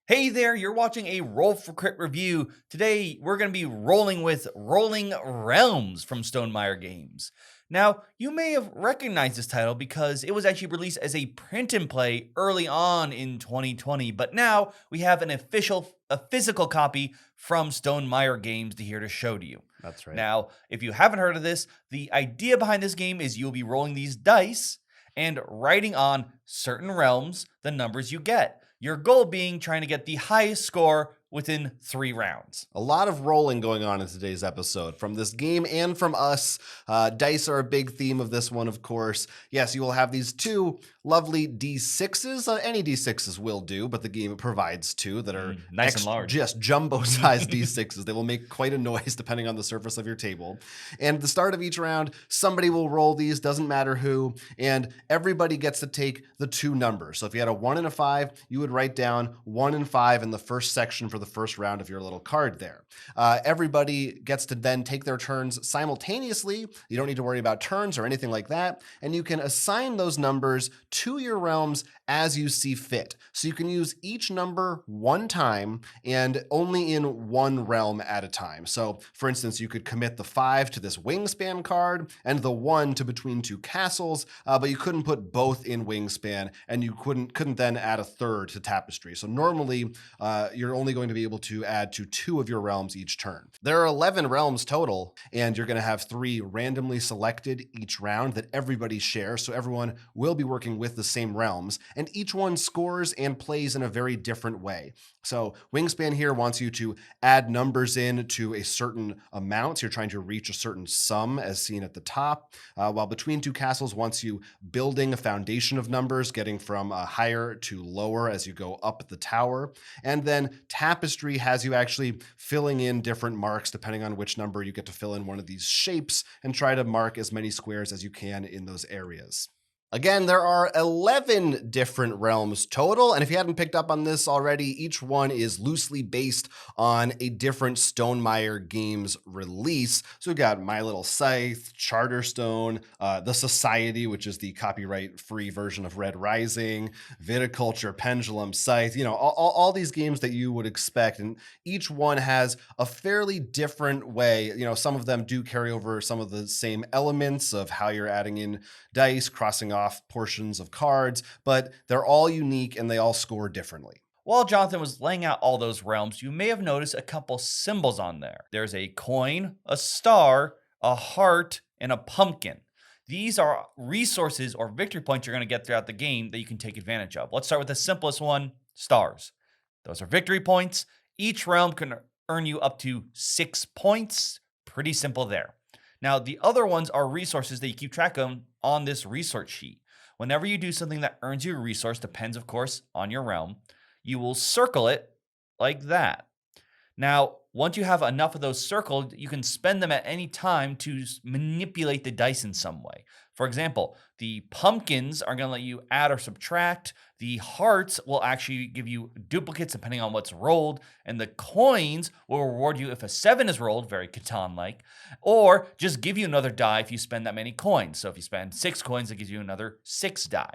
Hey there, you're watching a Roll for Crit review. Today, we're going to be rolling with Rolling Realms from Stonemaier Games. Now, you may have recognized this title because it was actually released as a print and play early on in 2020, but now we have a physical copy from Stonemaier Games here to show to you. That's right. Now, if you haven't heard of this, the idea behind this game is you'll be rolling these dice and writing on certain realms the numbers you get. Your goal being trying to get the highest score within 3 rounds. A lot of rolling going on in today's episode from this game and from us. Dice are a big theme of this one, of course. Yes, you will have these two lovely D6s. Any D6s will do, but the game provides two that are nice and large. Just jumbo-sized D6s. They will make quite a noise depending on the surface of your table. And at the start of each round, somebody will roll these, doesn't matter who, and everybody gets to take the 2 numbers. So if you had a 1 and a 5, you would write down 1 and 5 in the first section for the first round of your little card there. Everybody gets to then take their turns simultaneously. You don't need to worry about turns or anything like that. And you can assign those numbers to your realms as you see fit. So you can use each number one time and only in one realm at a time. So for instance, you could commit the 5 to this wingspan card and the 1 to between 2 castles, but you couldn't put both in wingspan, and you couldn't then add a third to tapestry. So normally you're only going to be able to add to 2 of your realms each turn. There are 11 realms total, and you're going to have 3 randomly selected each round that everybody shares. So everyone will be working with the same realms, and each one scores and plays in a very different way. So Wingspan here wants you to add numbers in to a certain amount. So you're trying to reach a certain sum as seen at the top, while Between Two Castles wants you building a foundation of numbers, getting from higher to lower as you go up the tower. And then Tapestry has you actually filling in different marks depending on which number you get to fill in one of these shapes and try to mark as many squares as you can in those areas. Again, there are 11 different realms total, and if you hadn't picked up on this already, each one is loosely based on a different Stonemaier Games release. So we've got My Little Scythe, Charterstone, The Society, which is the copyright-free version of Red Rising, Viticulture, Pendulum, Scythe, all these games that you would expect, and each one has a fairly different way. Some of them do carry over some of the same elements of how you're adding in dice, crossing off portions of cards, but they're all unique and they all score differently. While Jonathan was laying out all those realms, you may have noticed a couple symbols on there. There's a coin, a star, a heart, and a pumpkin. These are resources or victory points you're going to get throughout the game that you can take advantage of. Let's start with the simplest one, stars. Those are victory points. Each realm can earn you up to 6 points. Pretty simple there. Now, the other ones are resources that you keep track of on this resource sheet. Whenever you do something that earns you a resource, depends, of course, on your realm, you will circle it like that. Now, once you have enough of those circled, you can spend them at any time to manipulate the dice in some way. For example, the pumpkins are going to let you add or subtract. The hearts will actually give you duplicates depending on what's rolled. And the coins will reward you if a 7 is rolled, very Catan-like, or just give you another die if you spend that many coins. So if you spend 6 coins, it gives you another 6 die.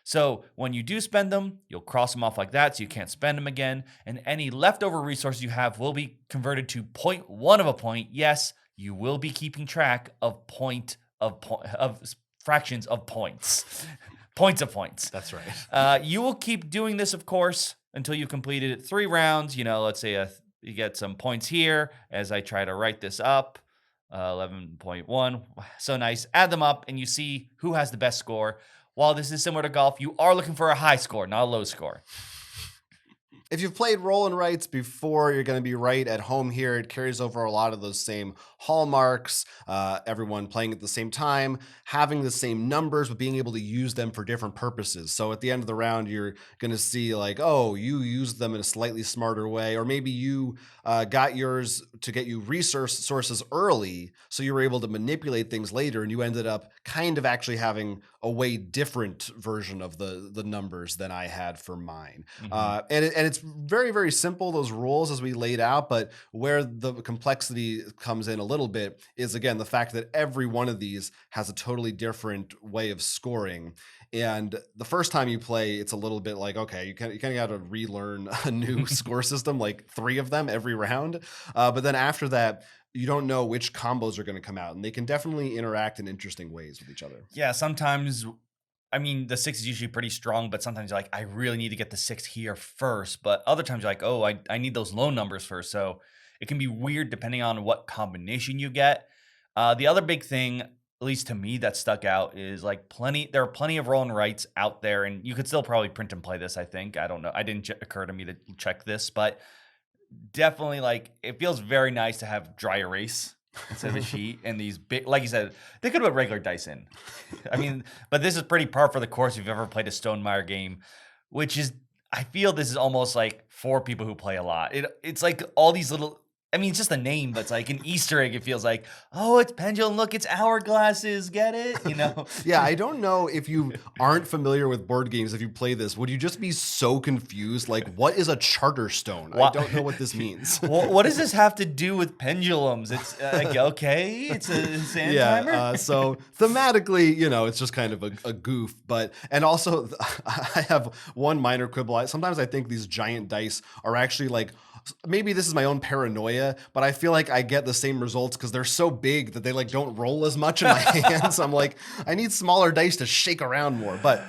So when you do spend them, you'll cross them off like that so you can't spend them again. And any leftover resources you have will be converted to 0.1 of a point. Yes, you will be keeping track of fractions of points. Points of points. That's right. You will keep doing this, of course, until you've completed 3 rounds. Let's say you get some points here as I try to write this up. 11.1. So nice. Add them up and you see who has the best score. While this is similar to golf, you are looking for a high score, not a low score. If you've played Roll and Rights before, you're going to be right at home here. It carries over a lot of those same hallmarks, everyone playing at the same time, having the same numbers, but being able to use them for different purposes. So at the end of the round, you're going to see like, oh, you used them in a slightly smarter way, or maybe you got yours to get you resource sources early, so you were able to manipulate things later, and you ended up kind of actually having a way different version of the numbers than I had for mine. Mhm. And it's very, very simple, those rules as we laid out, but where the complexity comes in a little bit is, again, the fact that every one of these has a totally different way of scoring. And the first time you play, it's a little bit like, okay, you kind of got to relearn a new score system, like 3 of them every round. But then after that, you don't know which combos are going to come out, and they can definitely interact in interesting ways with each other. Yeah, sometimes I mean, the 6 is usually pretty strong, but sometimes you're like, I really need to get the 6 here first. But other times you're like, oh, I need those low numbers first. So it can be weird depending on what combination you get. The other big thing, at least to me, that stuck out is like there are plenty of roll and rights out there, and you could still probably print and play this, I think. I don't know. I didn't occur to me to check this, but definitely like it feels very nice to have dry erase instead of a sheet and these big, like you said, they could have put regular dice in. I mean, but this is pretty par for the course if you've ever played a Stonemaier game, which is, I feel this is almost like for people who play a lot. It's like all these little, I mean, it's just a name, but it's like an Easter egg. It feels like, oh, it's pendulum. Look, it's hourglasses. Get it? You know? Yeah, I don't know if you aren't familiar with board games. If you play this, would you just be so confused? Like, what is a charter stone? I don't know what this means. What does this have to do with pendulums? It's like, okay, it's a sand timer. Yeah, so thematically, it's just kind of a goof. But, and also, I have one minor quibble. Sometimes I think these giant dice are actually like, maybe this is my own paranoia, but I feel like I get the same results because they're so big that they like don't roll as much in my hands. I'm like, I need smaller dice to shake around more. But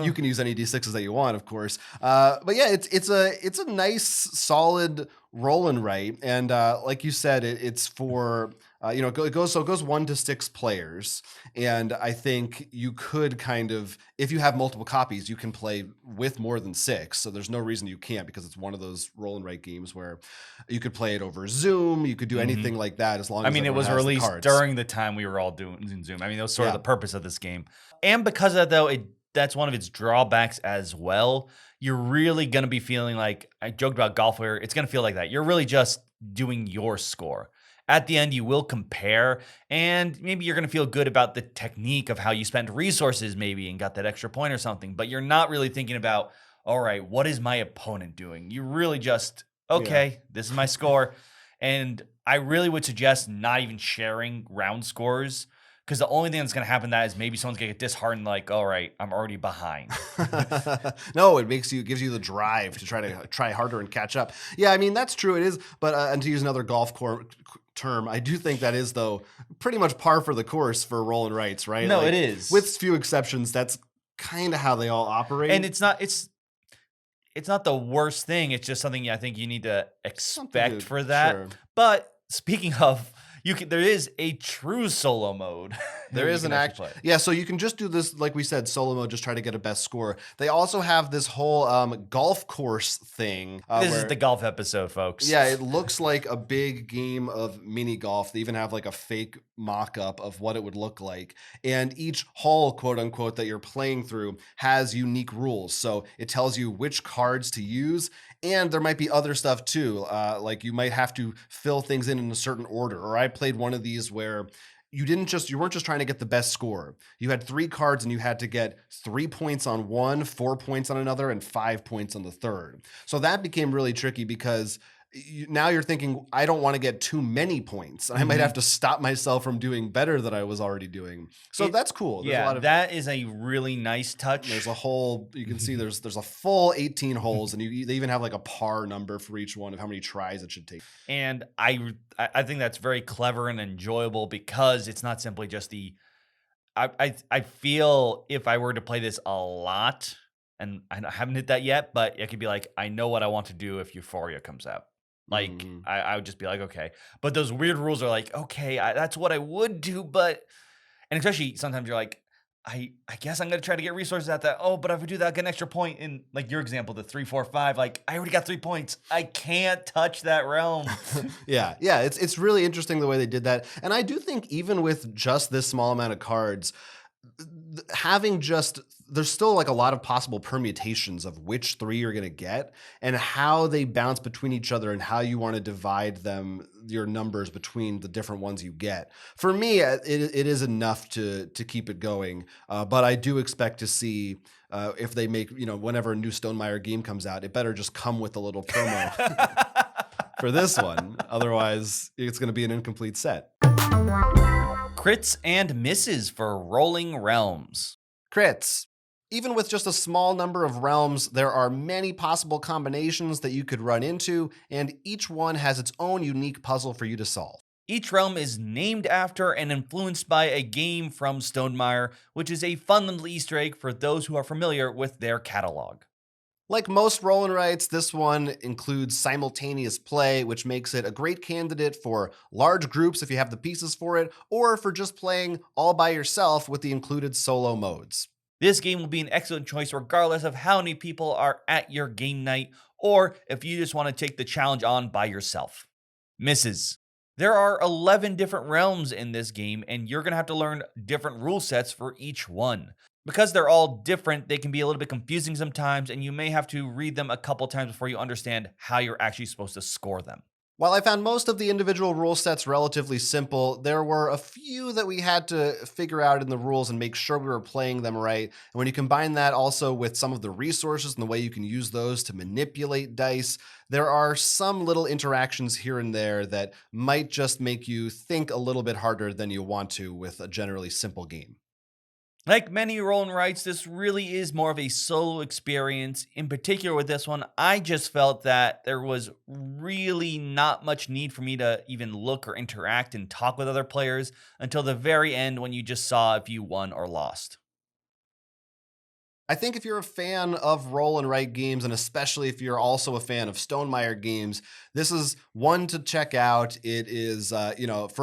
you can use any d6s that you want, of course. But yeah, it's a nice, solid roll and write, and like you said, it's for it goes 1 to 6 players, and I think you could kind of, if you have multiple copies, you can play with more than 6. So there's no reason you can't, because it's one of those roll and write games where you could play it over Zoom, you could do anything like that as long as I mean, it everyone was has the released cards. during the time we were all doing Zoom. I mean, that was sort of Yeah. the purpose of this game. And because of that, though, that's one of its drawbacks as well. You're really going to be feeling like, I joked about golf where it's going to feel like that. You're really just doing your score. At the end, you will compare, and maybe you're going to feel good about the technique of how you spent resources maybe and got that extra point or something, but you're not really thinking about, all right, what is my opponent doing? You really just, okay, this is my score. And I really would suggest not even sharing round scores, because the only thing that's going to happen that is maybe someone's going to get disheartened, like, all right, I'm already behind. No, it gives you the drive to try harder and catch up. Yeah, I mean, that's true. It is. But and to use another term, I do think that is, though, pretty much par for the course for roll and rights, right? No, Like, it is. with few exceptions, that's kind of how they all operate. And it's not the worst thing. It's just something I think you need to expect for that. Sure. But speaking of, there is a true solo mode. There is an act. play. Yeah, so you can just do this, like we said, solo mode, just try to get a best score. They also have this whole golf course thing. This is the golf episode, folks. Yeah, it looks like a big game of mini golf. They even have like a fake mock-up of what it would look like. And each hole, quote unquote, that you're playing through has unique rules. So it tells you which cards to use. And there might be other stuff too. Like you might have to fill things in a certain order. Or I played one of these where you weren't just trying to get the best score. You had 3 cards and you had to get 3 points on one, 4 points on another, and 5 points on the third. So that became really tricky because now you're thinking, I don't want to get too many points. I might have to stop myself from doing better than I was already doing. So that's cool. There's that is a really nice touch. There's a whole, you can see there's a full 18 holes, and they even have like a par number for each one of how many tries it should take. And I think that's very clever and enjoyable, because it's not simply just I feel if I were to play this a lot, and I haven't hit that yet, but it could be like, I know what I want to do if Euphoria comes out. Like, I would just be like, okay. But those weird rules are like, okay, that's what I would do. But, and especially sometimes you're like, I guess I'm going to try to get resources at that. Oh, but if I do that, I get an extra point. In like your example, the 3, 4, 5, like I already got 3 points. I can't touch that realm. Yeah. It's really interesting the way they did that. And I do think even with just this small amount of cards, there's still like a lot of possible permutations of which 3 you're going to get and how they bounce between each other and how you want to divide them. your numbers between the different ones you get. For me, it is enough to keep it going. But I do expect to see if they make, whenever a new Stonemaier game comes out, it better just come with a little promo for this one. Otherwise, it's going to be an incomplete set. Crits and misses for Rolling Realms. Crits. Even with just a small number of realms, there are many possible combinations that you could run into, and each one has its own unique puzzle for you to solve. Each realm is named after and influenced by a game from Stonemaier, which is a fun little Easter egg for those who are familiar with their catalog. Like most roll and writes, this one includes simultaneous play, which makes it a great candidate for large groups if you have the pieces for it, or for just playing all by yourself with the included solo modes. This game will be an excellent choice regardless of how many people are at your game night, or if you just want to take the challenge on by yourself. Misses. There are 11 different realms in this game, and you're going to have to learn different rule sets for each one. Because they're all different, they can be a little bit confusing sometimes, and you may have to read them a couple times before you understand how you're actually supposed to score them. While I found most of the individual rule sets relatively simple, there were a few that we had to figure out in the rules and make sure we were playing them right. And when you combine that also with some of the resources and the way you can use those to manipulate dice, there are some little interactions here and there that might just make you think a little bit harder than you want to with a generally simple game. Like many roll and writes, this really is more of a solo experience. In particular with this one, I just felt that there was really not much need for me to even look or interact and talk with other players until the very end when you just saw if you won or lost. I think if you're a fan of roll and write games, and especially if you're also a fan of Stonemaier games, this is one to check out. It is, for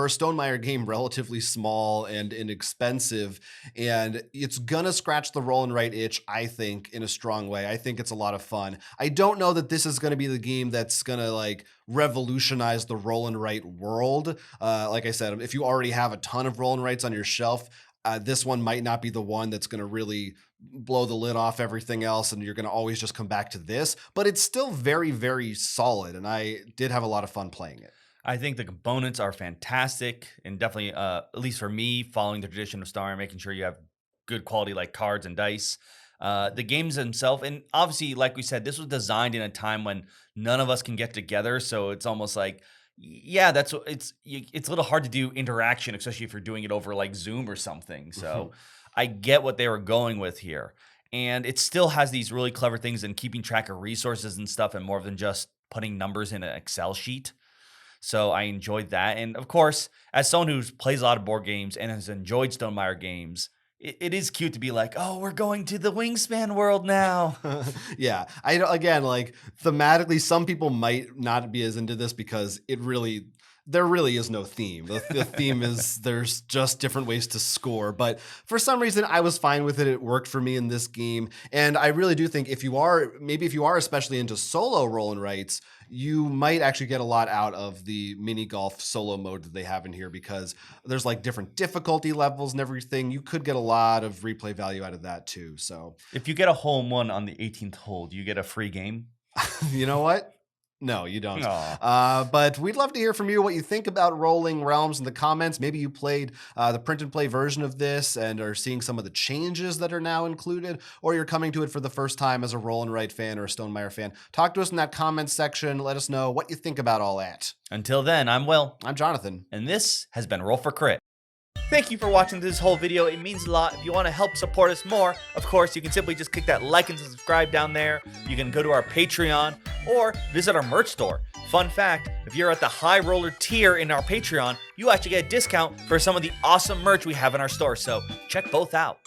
a Stonemaier game, relatively small and inexpensive, and it's gonna scratch the roll and write itch, I think, in a strong way. I think it's a lot of fun. I don't know that this is gonna be the game that's gonna revolutionize the roll and write world. Like I said, if you already have a ton of roll and writes on your shelf, this one might not be the one that's going to really blow the lid off everything else, and you're going to always just come back to this. But it's still very, very solid, and I did have a lot of fun playing it. I think the components are fantastic, and definitely, at least for me, following the tradition of Stonemaier, making sure you have good quality cards and dice. The games themselves, and obviously, like we said, this was designed in a time when none of us can get together, so it's almost like, yeah, it's a little hard to do interaction, especially if you're doing it over Zoom or something. So I get what they were going with here. And it still has these really clever things in keeping track of resources and stuff, and more than just putting numbers in an Excel sheet. So I enjoyed that. And of course, as someone who plays a lot of board games and has enjoyed Stonemaier games, it is cute to be like, oh, we're going to the Wingspan world now. Yeah. Thematically, some people might not be as into this because there really is no theme. The theme is there's just different ways to score. But for some reason, I was fine with it. It worked for me in this game. And I really do think if you are especially into solo roll and writes, you might actually get a lot out of the mini golf solo mode that they have in here, because there's different difficulty levels and everything. You could get a lot of replay value out of that too. So if you get a hole in one on the 18th hole, do you get a free game? You know what? No, you don't. But we'd love to hear from you what you think about Rolling Realms in the comments. Maybe you played the print and play version of this and are seeing some of the changes that are now included, or you're coming to it for the first time as a roll and write fan or a Stonemaier fan. Talk to us in that comments section. Let us know what you think about all that. Until then, I'm Will. I'm Jonathan. And this has been Roll for Crit. Thank you for watching this whole video. It means a lot. If you want to help support us more, of course, you can simply just click that like and subscribe down there. You can go to our Patreon or visit our merch store. Fun fact, if you're at the high roller tier in our Patreon, you actually get a discount for some of the awesome merch we have in our store. So check both out.